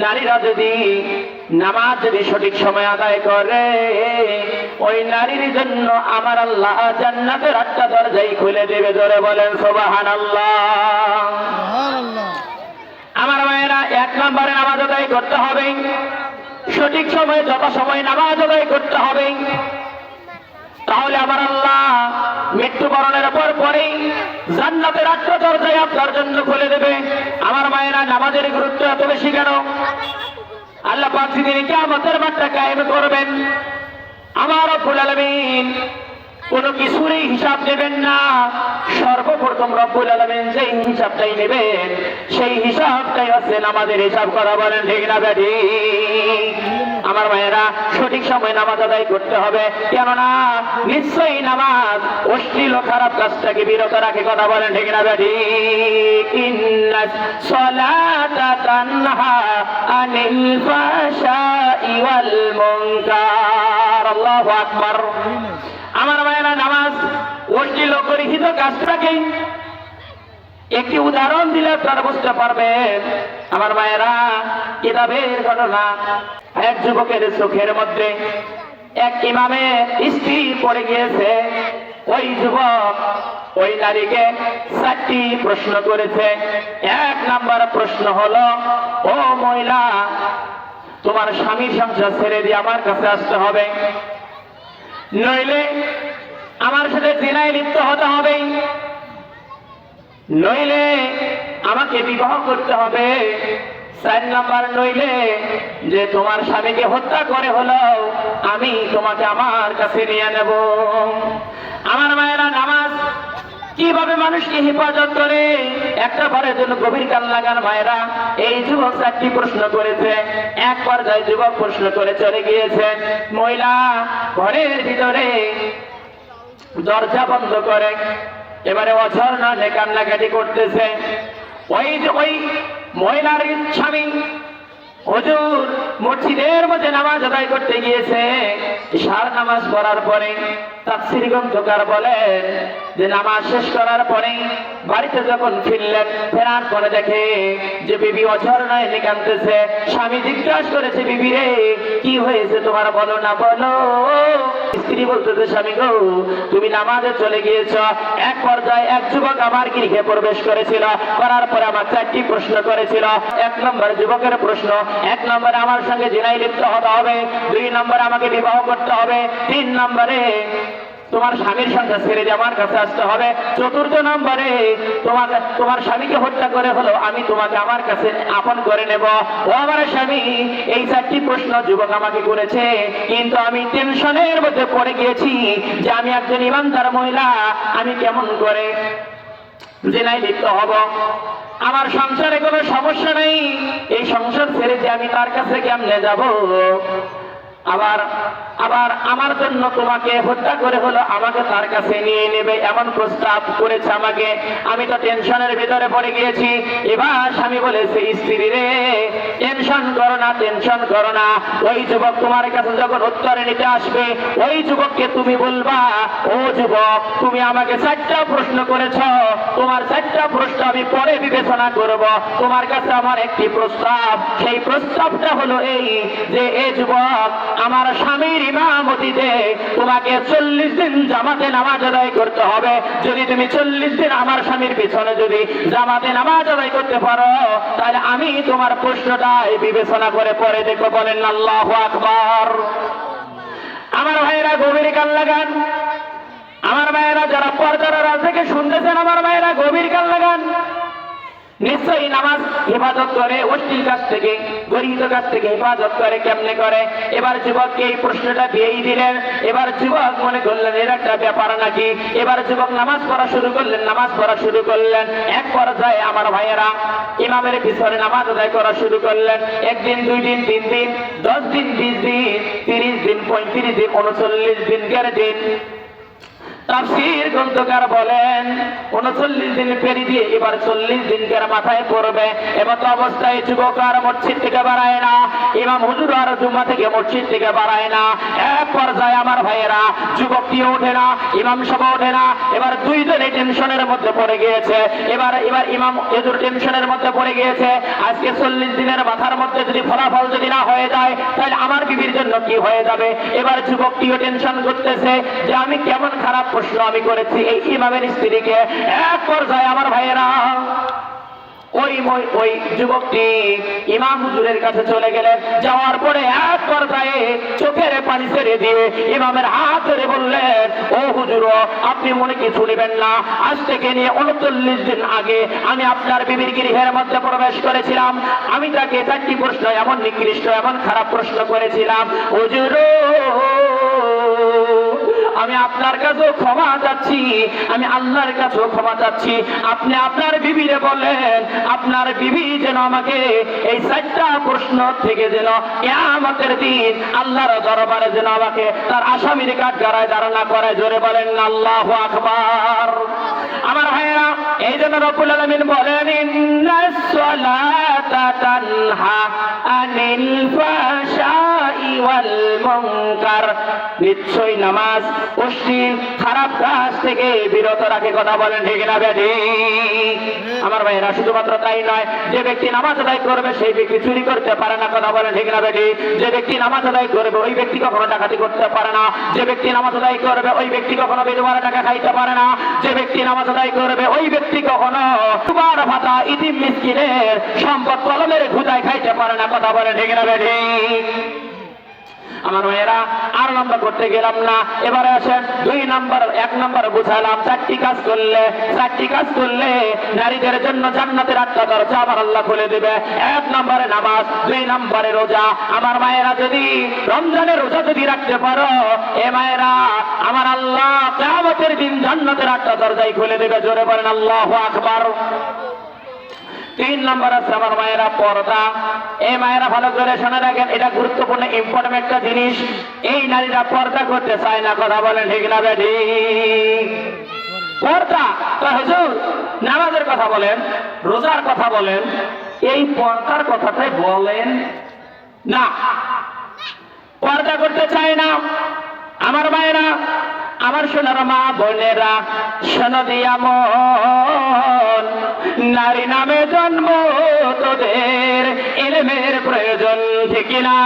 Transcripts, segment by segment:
নারীরা যদি নামাজ যদি সঠিক সময় আদায় করে, ওই নারীর জন্য আমার আল্লাহ জান্নাতের 8টা দরজাই খুলে দেবে। জোরে বলেন সুবহানাল্লাহ। আমার মায়েরা, 1 নম্বরে নামাজ আদায় করতে হবে, সঠিক সময়ে যথা সময় নামাজ আদায় করতে হবে। তাহলে আমার আল্লাহ মৃত্যুবরণের পরেই জান্নাতের 8টা দরজায় আপনার জন্য খুলে দেবে। আমার মায়েরা, নামাজের গুরুত্ব এত বেশি কেন? আল্লাহ পাক যেদিন কিয়ামতের মাঠটা কায়েম করবেন, আমার রব্বুল আলামিন কোনো কিছুরই হিসাব নেবেন না। সর্বপ্রথম রব্বুল আলামিন যেই হিসাবটাই নেবেন, সেই হিসাবটাই হচ্ছে নামাজের হিসাব করা। বলেন ঠিক না বেঠিক? আমার ভাইয়েরা, সঠিক সময় নামাজ আদায় করতে হবে, কেননা নিশ্চয়ই নামাজ অশ্লীল ও খারাপ কাজটাকে বিরত রাখে। কথা বলেন ঠিক না বেঠিক? ইন্নাস সালাতা তানহা আনিল ফাহশাই ওয়াল মুনকার। আল্লাহু আকবার। আমার ভাইয়েরা, নামাজ অশ্লীল ও গর্হিত কাজটাকে একটি উদাহরণ দিলে আপনারা বুঝতে পারবেন। আমার মায়েরা, কিতাবের ঘটনা, এক যুবকের চোখের মধ্যে এক ইমামের স্ত্রী পড়ে গিয়েছে। ওই যুবক ওই নারীকে 4টি প্রশ্ন করেছে। 1 নম্বর প্রশ্ন হলো, ও মহিলা, তোমার স্বামীর সংসার ছেড়ে দিয়ে আমার কাছে আসতে হবে, নইলে আমার সাথে জিনায় লিপ্ত হতে হবে, নইলে আমাকে বিবাহ করতে হবে। 4 নম্বর, নইলে যে তোমার স্বামীকে হত্যা করে হলো আমি তোমাকে আমার কাছে নিয়ে নেব। আমার মায়েরা, নামাজ কিভাবে মানুষকে হেফাজত করে, একটা বারের জন্য গভীর কান লাগান। মায়েরা, এই যুবক 4টি প্রশ্ন করেছে। এক পর্যায়ে যুবক প্রশ্ন করে চলে গিয়েছে। মহিলা ঘরের ভিতরে দরজা বন্ধ করে এবারে অঝর না কান্নাকাটি করতেছে। ওই মহিলার স্বামী হুজুর মসজিদের মধ্যে নামাজ আদায় করতে গিয়েছে। ইশার নামাজ পড়ার পরে তাফসীর গ্রন্থকার বলেন যে নামাজ শেষ করার পরে বাড়িতে যখন ফিরলেন, ফেরার পরে দেখে যে বিবি অঝর নয় কাঁদতেছে। স্বামী জিজ্ঞাসা করেছে, বিবি রে, কি হয়েছে তোমার, বলো না বলো। স্ত্রী বলতেছে, স্বামী গো, তুমি নামাজে চলে গিয়েছ। এক পর্যায়ে এক যুবক আমার গৃহে প্রবেশ করেছিল, করার পরে আমার 4টি প্রশ্ন করেছিল। 1 নম্বর যুবকের প্রশ্ন, 1 নম্বরে আমার সঙ্গে জিনায় লিপ্ত হতে হবে, 2 নম্বরে আমাকে বিবাহ করতে হবে, 3 নম্বরে তোমার স্বামীর সংসার ছেড়ে দিয়ে আমার কাছে আসতে হবে, 4র্থ নম্বরে তোমার স্বামীকে হত্যা করে হলো আমি তোমাকে আমার কাছে আপন করে নেব। ও আমার স্বামী, এই 4টি প্রশ্ন যুবক আমাকে করেছে, কিন্তু আমি টেনশনের মধ্যে পড়ে গিয়েছি যে আমি একজন ইমানদার মহিলা, আমি কেমন করে জিনায় লিপ্ত হব? আমার সংসারে কোনো সমস্যা নেই, এই সংসার ছেড়ে যে আমি তার কাছে কেমনে যাব? আবার আমার জন্য তোমাকে হত্যা করে হলো আমাকে তার কাছে নিয়ে নেবে, এমন প্রস্তাব করেছে আমাকে। আমি তো টেনশনের ভিতরে পড়ে গিয়েছি। এবার স্বামী বলেছে, স্ত্রী রে, টেনশন করো না, টেনশন করো না। ওই যুবক তোমার কাছে যখন উত্তরে নিতে আসবে, ওই যুবককে তুমি বলবা, ও যুবক, তুমি আমাকে 4টা প্রশ্ন করেছ, তোমার 4টা প্রশ্ন আমি পরে বিবেচনা করব। তোমার কাছে আমার একটি প্রস্তাব, সেই প্রস্তাবটা হলো এই যে, এ যুবক, আমার স্বামীর ইমামতিতে তোমাকে 40 দিন জামাতে নামাজ আদায় করতে হবে। যদি তুমি 40 দিন আমার স্বামীর পিছনে যদি জামাতে নামাজ আদায় করতে পারো, তাহলে আমি তোমার প্রশ্নটাই বিবেচনা করে পরে দেখো। বলেন আল্লাহু আকবার। আমার ভাইয়েরা, গভীর কান লাগান। আমার ভাইয়েরা, যারা পর্দার আড়াল থেকে শুনতেছেন, আমার ভাইয়েরা গভীর কান লাগান। নিশ্চয়ই নামাজ হেফাজত করে অশ্লীল কাজ থেকে, গর্হিত কাজ থেকে হেফাজত করে। কেমনে করে? এবার যুবককে এই প্রশ্নটা দিয়েই দিলেন। এবার যুবক মনে করলেন এর একটা ব্যাপার নাকি। এবার যুবক নামাজ পড়া শুরু করলেন। এক পর্যায়ে আমার ভাইয়েরা ইমামের পিছনে নামাজ আদায় করা শুরু করলেন। 1 দিন, 2 দিন, 3 দিন, 10 দিন, 20 দিন, 30 দিন, 35 দিন, 39 দিন, 40 দিন। তাফসীর গ্রন্থকার বলেন 39 দিন পেরিয়ে দিয়ে এবার 40 দিনকার মাথায় পড়বে। এমত অবস্থায় যুবক আর মসজিদ থেকে বাড়ায় না, ইমাম হুজুর আর জুম্মা থেকে মসজিদ থেকে বাড়ায় না। এক পর্যায়ে আমার ভাইয়েরা যুবকটি ওঠে না, ইমাম সাহেব ওঠে না। এবার দুইজনে টেনশনের মধ্যে পড়ে গিয়েছে। এবার ইমাম হুজুর টেনশনের মধ্যে পড়ে গিয়েছে, আজকে 40 দিনের মাথার মধ্যে যদি ফলাফল যদি না হয়ে যায় তাহলে আমার বিবির জন্য কি হয়ে যাবে। এবার যুবকটিও টেনশন করতেছে যে আমি কেমন খারাপ প্রশ্ন আমি করেছি এই ইমামের স্ত্রীকে। এক পর্যায়ে আমার ভাইয়েরা ওই যুবকটি ইমাম হুজুরের কাছে চলে গেলেন। যাওয়ার পরে এক পর্যায়ে চোখের পানি ছেড়ে দিয়ে ইমামের হাত ধরে বললেন, ও হুজুর, আপনি মনে কিছু নেবেন না, আজ থেকে নিয়ে 39 দিন আগে আমি আপনার বিবির গৃহের মধ্যে প্রবেশ করেছিলাম। আমি তাকে 4টি প্রশ্ন এমন নিকৃষ্ট এমন খারাপ প্রশ্ন করেছিলাম। হুজুর, আমি আপনার কাছেও ক্ষমা চাচ্ছি, আমি আল্লাহর কাছেও ক্ষমা চাচ্ছি। আপনি আপনার বিবিরে বলেন আপনার বিবি যেন আমাকে এই 4টা প্রশ্ন থেকে যেন কিয়ামতের দিন আল্লাহর দরবারে যেন আমাকে তার আসামির কাঠগড়ায় দাঁড়ানো করে। জোরে বলেন আল্লাহু আকবার। আমার ভাইয়েরা, এই জন্য রব্বুল আলামিন বলেন, ইন্নাস সালাতা তানহা আনিল ফাহশাই ওয়াল মুনকার, নিশ্চয়ই নামাজ অশ্লীল খারাপ কাজ থেকে বিরত রাখে। কথা বলেন ঠিক না বেঠিক? আমার ভাইয়েরা, শুধুমাত্র তাই নয়, যে ব্যক্তি নামাজ আদায় করবে সেই ব্যক্তি চুরি করতে পারে না। কথা বলেন ঠিক না বেঠিক? যে ব্যক্তি নামাজ আদায় করবে ওই ব্যক্তি কখনো ডাকাতি করতে পারে না। যে ব্যক্তি নামাজ আদায় করবে ওই ব্যক্তি কখনো বিধবার টাকা খাইতে পারে না। যে ব্যক্তি নামাজ আদায় করবে ওই ব্যক্তি কখনো দুবার ভাতা ইতিম মিসকিনের সম্পদ কলমের ঘুদায় খাইতে পারে না। কথা বলেন ঠিক না বেঠিক? আমার মেয়েরা, আর লম্বা করতে গেলাম না, এবারে আসেন 2 নম্বর। 1 নম্বর বুঝালাম 4টি কাজ করলে নারীদের জন্য জান্নাতের 8টা দরজা আমার আল্লাহ খুলে দেবে। 1 নম্বরে নামাজ, 2 নম্বরে রোজা। আমার মায়েরা, যদি রমজানের রোজা যদি রাখতে পারো, এ মায়েরা, আমার আল্লাহ কিয়ামতের দিন জান্নাতের 8টা দরজাই খুলে দেবে। জোরে বলেন আল্লাহু আকবার। 3 নম্বর আছে আমার মায়েরা পর্দা। এই মায়েরা ভালো করে শুনে রাখেন, এটা গুরুত্বপূর্ণ ইম্পর্টেন্ট একটা জিনিস। এই নারীরা পর্দা করতে চায় না। কথা বলেন ঠিক না বেঠিক? পর্দা তো হুজুর নামাজের কথা বলেন, রোজার কথা বলেন, এই পর্দার কথাটাই বলেন না। পর্দা করতে চায় না। আমার মায়েরা, আমার সোনার মা বোনেরা, শোনো দিয়া মন, নারী নামে জন্ম তোদের ইলমের প্রয়োজন, ঠিক না?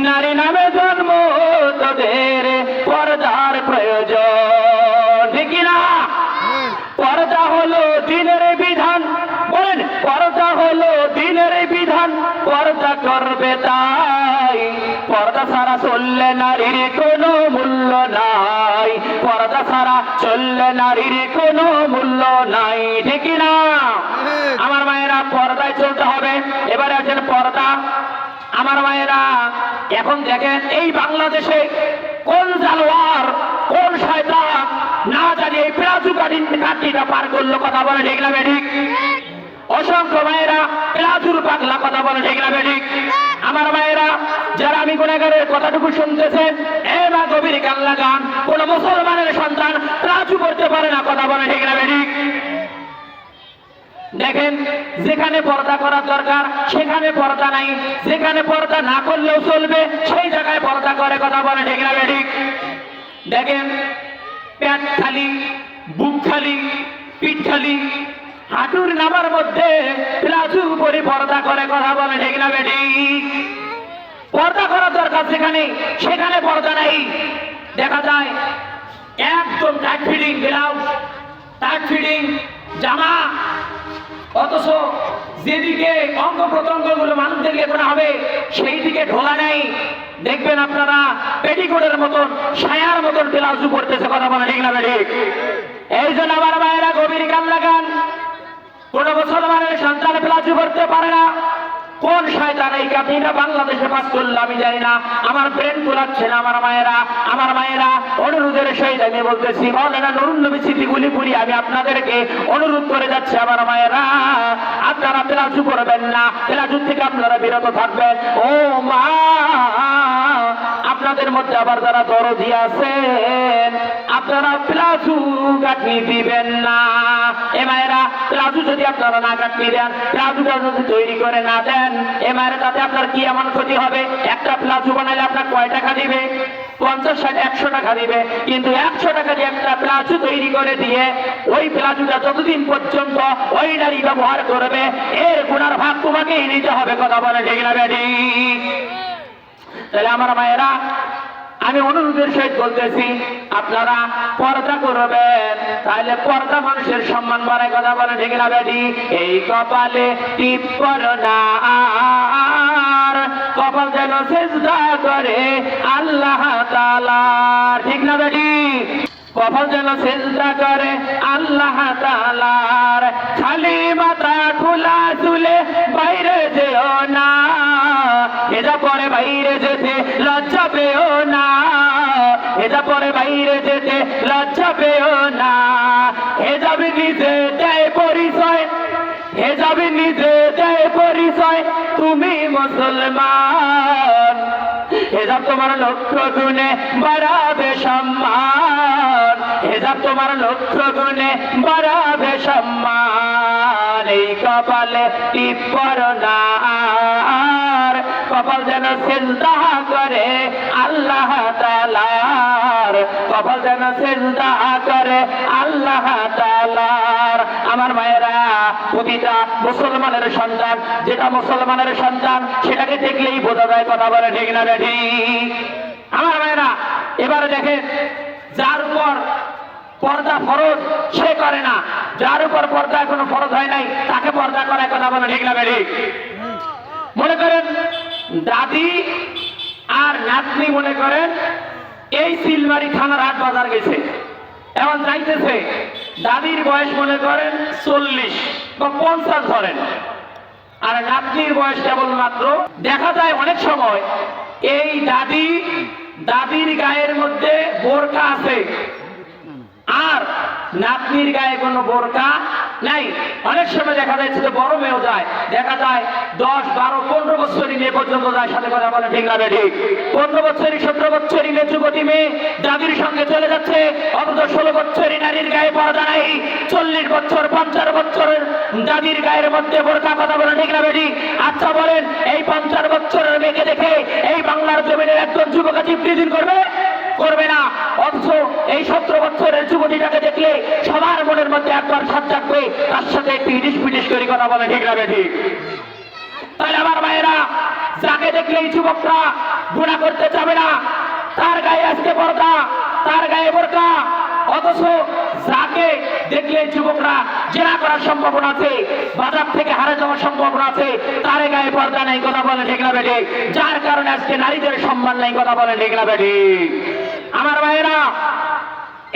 নারী নামে জন্ম তোদের পর্দার প্রয়োজন, ঠিক না? পর্দা হলো দ্বীনের বিধান। বলেন, পর্দা হলো দ্বীনের বিধান, পর্দা করবে তাই। পর্দা ছাড়া চললে নারীর কোনো মূল্য নাই। পর্দা ছাড়া চললে নারীর কোনো মূল্য নাই, ঠিক না? আমার মায়েরা, পর্দায় চলতে হবে। এবারে আছেন পর্দা। আমার মায়েরা, এখন দেখেন এই বাংলাদেশে কোন জানোয়ার, কোন শয়তান না জানি এই প্লাজু কাঠিটা পার করলো। কথা বলে ঠিক না বেঠিক? অসংখ্য মায়েরা প্লাজুর পাগলা। কথা বলে ঠিক না বেঠিক? আমার মায়েরা, যারা আমি গুনাহগারের কথাটুকু শুনতেছেন, এবার গভীর কান লাগান। কোন মুসলমানের সন্তান প্লাজু করতে পারে না। কথা বলে ঠিক না বেঠিক? দেখেন, যেখানে পর্দা করার দরকার সেখানে পর্দা নাই, যেখানে পর্দা না করলেও চলবে সেই জায়গায় পর্দা করে। কথা বলে ঠিক না বেঠিক? দেখেন, পেট খালি, বুক খালি, পিঠ খালি, হাঁটুর নামার মধ্যে প্লাজু পরে পর্দা করে। কথা বলে ঠিক না বেঠিক? পর্দা করার দরকার যেখানে সেখানে পর্দা নাই। দেখা যায় একদম tight fitting blouse, tight fitting জামা, অথচ যেদিকে অঙ্গ প্রত্যঙ্গ গুলো মানুষদেরকে করা হবে সেই দিকে ঢোলা নেই। দেখবেন আপনারা পেটিকোটের মতন, সায়ার মতন প্লাজু পড়তেছে। কথা বলে ঠিক না বেঠিক? এই জন্য আমার মায়েরা গভীর কান লাগান। কোন মুসলমানের সন্তান প্লাজু করতে পারে না। কোন শয়তান এই কাঠিটা বাংলাদেশে পাস করলো আমি জানি না। আমার ব্রেন কুলাচ্ছে না। আমার মায়েরা, অনুরোধের সহিত আমি বলতেছি, মাওলানা নুরুন নবী সিদ্দিকুল পুরি, আমি আপনাদেরকে অনুরোধ করে যাচ্ছি, আমার মায়েরা, আপনারা প্লাজু করবেন না, প্লাজু থেকে আপনারা বিরত থাকবেন। ও মা, আপনাদের আপনাদের মধ্যে আবার যারা দরজি আছেন, আপনারা প্লাজু কাটনি দিবেন না। এ মায়েরা, প্লাজু যদি আপনারা না কাটনি দেন, প্লাজুটা যদি তৈরি করে না দেন, এ মায়েরা, তাতে আপনার কি এমন ক্ষতি হবে? একটা প্লাজু বানাইলে আপনার কয় টাকা দিবে? 50, 60, 100 টাকা দিবে। কিন্তু 100 টাকা দিয়ে একটা প্লাজু তৈরি করে দিয়ে ওই প্লাজুটা যতদিন পর্যন্ত ওই নারী ব্যবহার করবে, এর গুনার ভাগ তোমাকেই নিতে হবে। কথা বলে ঠিক না বেটি? তাহলে আমার মায়েরা, আমি অনুরোধের সহিত বলতেছি, আপনারা পর্দা করবেন, তাহলে পর্দা মানুষের সম্মান বাড়ায়। কথা বলে ঠিক না বেটি? এই কপালে টিপ পড়ো না আর, কপাল যেন সেজদা করে আল্লাহ তাআলা। ঠিক না বেটি? কপাল যেন সেজদা করে আল্লাহ তাআলার। খালি মাথা খোলা চুলে বাইরে যেও না, হেজা পরে বাইরে যেতে লজ্জা পেও না, হেজা পরে বাইরে যেতে লজ্জা পেও না। হেজাবি নিজে দেয় পরিচয়, হেজাবি নিজে দেয় পরিচয় তুমি মুসলমান। হেজাব তোমার লক্ষ গুণে বাড়াবে সম্মান, হেজাব তোমার লক্ষ গুণে বাড়াবে সম্মান। এই কপালে টিপ পড়ো না আর, কপাল যেন সেজদা করে আল্লাহ তাআলার, কপাল যেন সেজদা করে আল্লাহ তাআলার। আমার মায়েরা, প্রতিটা মুসলমানের সন্তান, যেটা মুসলমানের সন্তান সেটাকে দেখলেই বোঝা যায়। কথা বলে ঠিক না বেঠি? আমার মায়েরা, এবারে দেখেন, যার উপর পর্দা ফরজ সে করে না, যার উপর পর্দা এখনো ফরজ হয় নাই তাকে পর্দা করায়। কথা বলে ঠিক না বেঠি? মনে করেন দাদি আর নাতনি, মনে করেন এই সিলমারি থানার হাট বাজার গেছে, এখন যাইতেছে, দাদির বয়স মনে করেন 40 বা 50 ধরেন, আর নাতনির বয়স কেবলমাত্র। দেখা যায় অনেক সময় এই দাদির গায়ের মধ্যে বোরকা আছে আর নাতনির গায়ে কোনো বোরকা নাই। অনেক সময় দেখা যাচ্ছে যে বড় মেয়েও যায়, দেখা যায় 10, 12, 15 বছরই মেয়ে পর্যন্ত যায়। সাথে কথা বলে ঠিক না বেঠিক? 15 বছরই 17 বছরই মেয়ে, যুবতী মেয়ে দাদির সঙ্গে চলে যাচ্ছে, অথচ 16 বছরই নারীর গায়ে পর্দা নাই, 40 বছর 50 বছরের দাদির গায়ের মধ্যে বোরকা। কথা বলে ঠিক না বেঠিক? আচ্ছা বলেন, এই 50 বছরের মেয়েকে দেখে এই বাংলার জমিনের একজন যুবক চিত্রিত করবে? করবে না। অথচ এই 17 বছরের যুবতীটাকে দেখলে সবার মনের মধ্যে একবার সাথ থাকবে, তার সাথে একটু ইটিস পিটিস করে কথা বলে ঠিক না বেঠিক? তাহলে আমার মায়েরা, যাকে দেখলেই যুবকরা গুনাহ করতে যাবে না, তার গায়ে আজকে পর্দা, তার গায়ে বোরকা, অথচ যাকে দেখলে যুবকরা জেনা করার সম্ভাবনা আছে, বাজার থেকে হারে যাওয়ার সম্ভাবনা আছে, তার গায়ে পর্দা নেই। কথা বলে ঠিক না বেঠিক? যার কারণে আজকে নারীদের সম্মান নেই। কথা বলে ঠিক না বেঠিক? আমার ভাইয়েরা,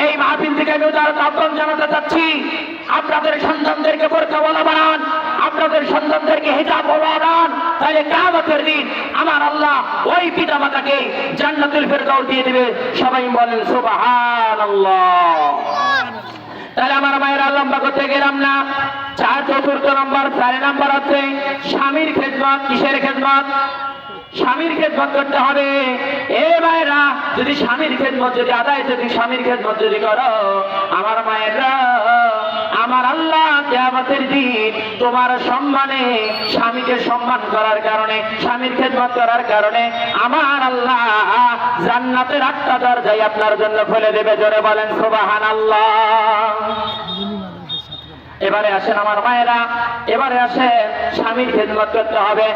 এই মাহফিল থেকে আমি উদার আহ্বান জানাতে চাচ্ছি, আপনাদের সন্তানদেরকে বোরকাওয়ালা বানান, আপনাদের সন্তানদেরকে হিজাবওয়ালা বানান, তাহলে কিয়ামতের দিন আমার আল্লাহ ওই পিতা মাতাকে জান্নাতুল ফেরদাউস দিয়ে দিবে। সবাই বলেন সুবহানাল্লাহ। তাহলে আমার মায়েরা, লম্বা করতে গেলাম না। 4 নম্বর 4 নম্বর হচ্ছে স্বামীর খেদমত। কিসের খেদমত? স্বামীর খেদমত করতে হবে। এ মায়েরা, যদি স্বামীর খেদমত যদি আদায়, যদি স্বামীর খেদমত যদি করো, আমার মায়েরা, আমার আল্লাহ কিয়ামতের দিন তোমার সম্মানে, স্বামীকে সম্মান করার কারণে, স্বামীর খেদমত করার কারণে আমার আল্লাহ জান্নাতের 8টা দরজা আপনার জন্য খুলে দেবে। জোরে বলেন সুবহানাল্লাহ। এবারে আসেন আমার মায়েরা, এবারে আসেন স্বামীর খেদমত করতে হবে।